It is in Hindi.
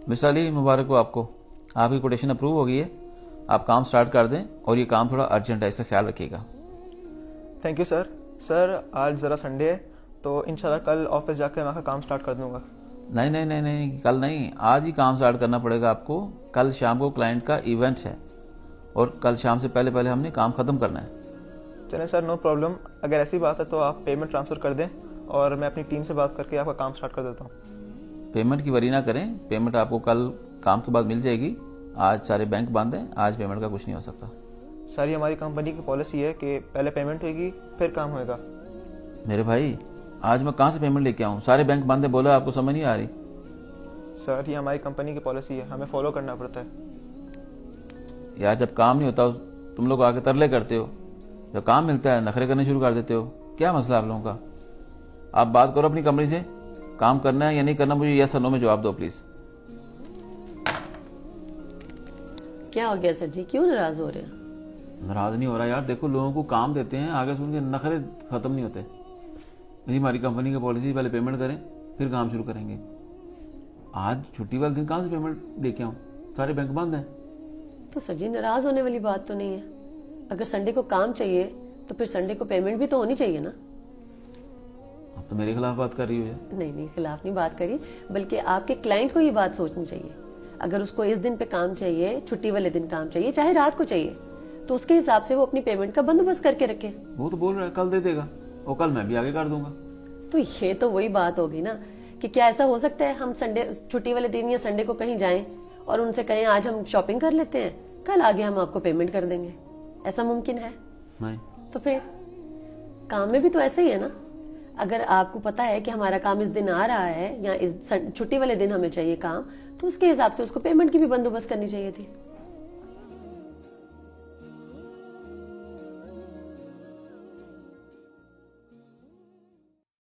मिस्टर अली, मुबारक हो आपको। आपकी कोटेशन अप्रूव हो गई है। आप काम स्टार्ट कर दें और ये काम थोड़ा अर्जेंट है, इसका ख्याल रखिएगा। Thank you sir. सर आज ज़रा संडे है तो इंशाल्लाह कल ऑफिस जाकर मैं आपका काम स्टार्ट कर दूंगा। नहीं नहीं नहीं नहीं, कल नहीं, आज ही काम स्टार्ट करना पड़ेगा आपको। कल शाम को क्लाइंट का इवेंट है और कल शाम से पहले पहले हमने काम खत्म करना है। चलें सर, नो प्रॉब्लम। अगर ऐसी बात है तो आप पेमेंट ट्रांसफ़र कर दें और मैं अपनी टीम से बात करके आपका काम स्टार्ट कर देता हूँ। पेमेंट की वरी ना करें, पेमेंट आपको कल काम के बाद मिल जाएगी। आज सारे बैंक बंद हैं, आज पेमेंट का कुछ नहीं हो सकता। सर ये हमारी कंपनी की पॉलिसी है कि पहले पेमेंट होगी फिर काम होएगा। मेरे भाई, आज मैं कहाँ से पेमेंट लेके आऊँ? सारे बैंक बंद है, बोला आपको समझ नहीं आ रही? सर ये हमारी कंपनी की पॉलिसी है, हमें फॉलो करना पड़ता है। यार जब काम नहीं होता तुम लोग आके तरले करते हो, जब काम मिलता है नखरे करने शुरू कर देते हो। क्या मसला है आप लोगों का? आप बात करो अपनी कंपनी से, काम करना है या नहीं करना, मुझे यस और नो में जवाब दो प्लीज। क्या हो गया सर जी, क्यों नाराज हो रहे हैं? नाराज नहीं हो रहा यार, देखो लोगों को काम देते हैं, आगे सुन के नखरे खत्म नहीं होते। यही हमारी कंपनी की पॉलिसी, पहले पेमेंट करें फिर काम शुरू करेंगे। आज छुट्टी वाले दिन कहाँ से पेमेंट लेके आऊँ? सारे बैंक बंद हैं। तो सर जी नाराज होने वाली बात तो नहीं है। अगर संडे को काम चाहिए तो फिर संडे को पेमेंट भी तो होनी चाहिए ना। अब तो मेरे खिलाफ बात कर रही हो। नहीं नहीं, खिलाफ नहीं बात करी, बल्कि आपके क्लाइंट को ये बात सोचनी चाहिए। अगर उसको इस दिन पे काम चाहिए, छुट्टी वाले दिन काम चाहिए, चाहे रात को चाहिए, तो उसके हिसाब से वो अपनी पेमेंट का बंदोबस्त करके रखे। वो तो बोल रहा है कल दे देगा, और कल मैं भी आगे कर दूंगा। तो ये तो वही बात होगी ना कि क्या ऐसा हो सकता है हम संडे छुट्टी वाले दिन या संडे को कहीं जाएं और उनसे कहें आज हम शॉपिंग कर लेते हैं, कल आगे हम आपको पेमेंट कर देंगे? ऐसा मुमकिन है? नहीं। तो फिर काम में भी तो ऐसे ही है ना। अगर आपको पता है कि हमारा काम इस दिन आ रहा है या इस छुट्टी वाले दिन हमें चाहिए काम, तो उसके हिसाब से उसको पेमेंट की भी बंदोबस्त करनी चाहिए थी।